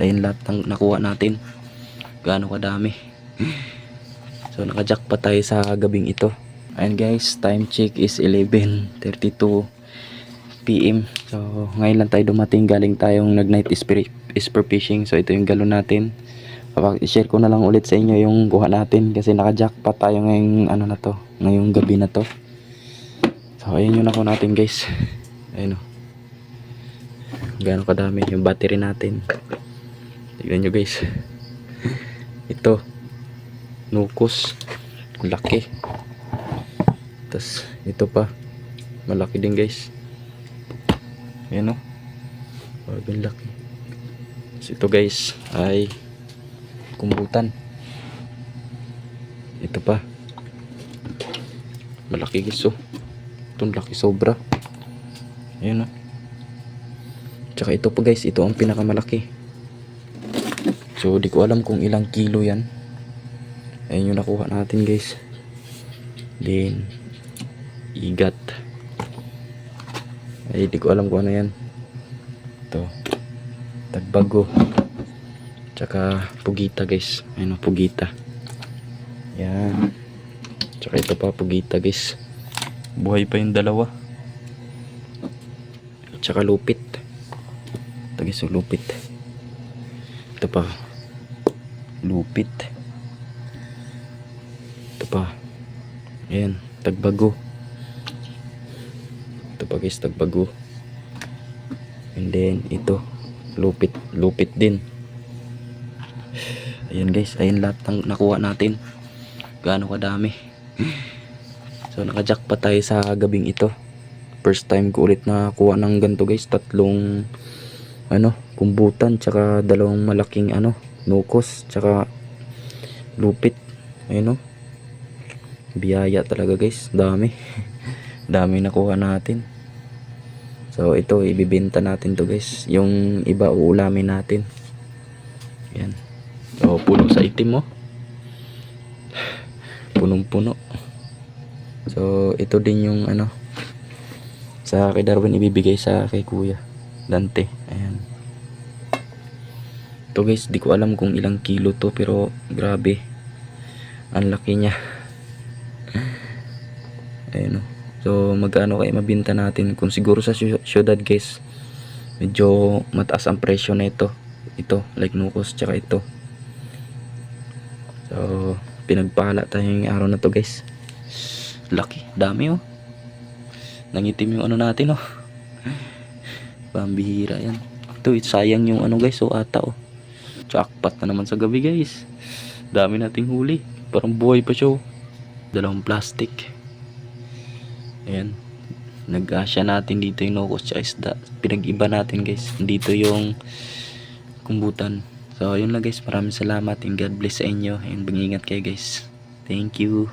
Ayun lahat ng nakuha natin. Gaano kadami. So naka-jackpot tayo sa gabing ito. Ayun guys, time check is 11:32 PM. So ngayon lang tayo dumating, galing tayong nag-night spear fishing. So ito yung galon natin. I-share ko na lang ulit sa inyo yung kuha natin kasi naka-jackpot tayo ngayong ano na to, ngayong gabi na to. So ayun yung nakuha natin guys. Ayun o. Gaano kadami yung battery natin. Tignan nyo guys. Ito nukos, laki. Tapos ito pa malaki din guys. Ayan o, bagong laki. Tapos ito guys ay kumbutan. Ito pa malaki guys o. Itong laki sobra. Ayan o. Tsaka ito pa guys, ito ang pinakamalaki. So di ko alam kung ilang kilo yan. Ayun yung nakuha natin guys. Then igat. Ay di ko alam kung ano yan. Ito tagbago. Tsaka pugita guys. Ayun o, pugita. Yan. Tsaka ito pa pugita guys. Buhay pa yung dalawa. Tsaka lupit. Ito guys, lupit. Ito pa lupit. Ito pa ayan, tagbago. Ito pa guys, tagbago. And then ito lupit, lupit din. Ayan guys, ayan lahat ng nakuha natin. Gaano kadami. So naka-jackpot tayo sa gabing ito. First time ko ulit nakakuha ng ganito guys. Tatlong ano, kumbutan, tsaka dalawang malaking ano, nukos, tsaka lupit. Ayun o, biyaya talaga guys, dami. Dami nakuha natin. So ito ibibenta natin to guys. Yung iba uulamin natin. Yan. So puno sa itim mo. Punong puno. So ito din yung ano, sa kay Darwin ibibigay sa kay Kuya Dante. Ayan. Ito guys, di ko alam kung ilang kilo to, pero grabe ang laki niya. Ayan o. So magkano kaya mabinta natin? Kung siguro sa syudad guys, medyo mataas ang presyo na ito. Ito like nukos, tsaka ito. So pinagpala tayong araw na to guys. Laki, dami o. Nangitim yung ano natin o. Pambihira yan. Ito sayang yung ano guys, o ata o. Jackpot na naman sa gabi guys. Dami nating huli. Parang buhay pa siya o. Dalawang plastic. Ayan. Nag-asya natin dito yung nukos tsaka isda. Pinag-iba natin guys. Dito yung kumbutan. So yun lang guys. Maraming salamat and God bless sa inyo. And mag-ingat kayo guys. Thank you.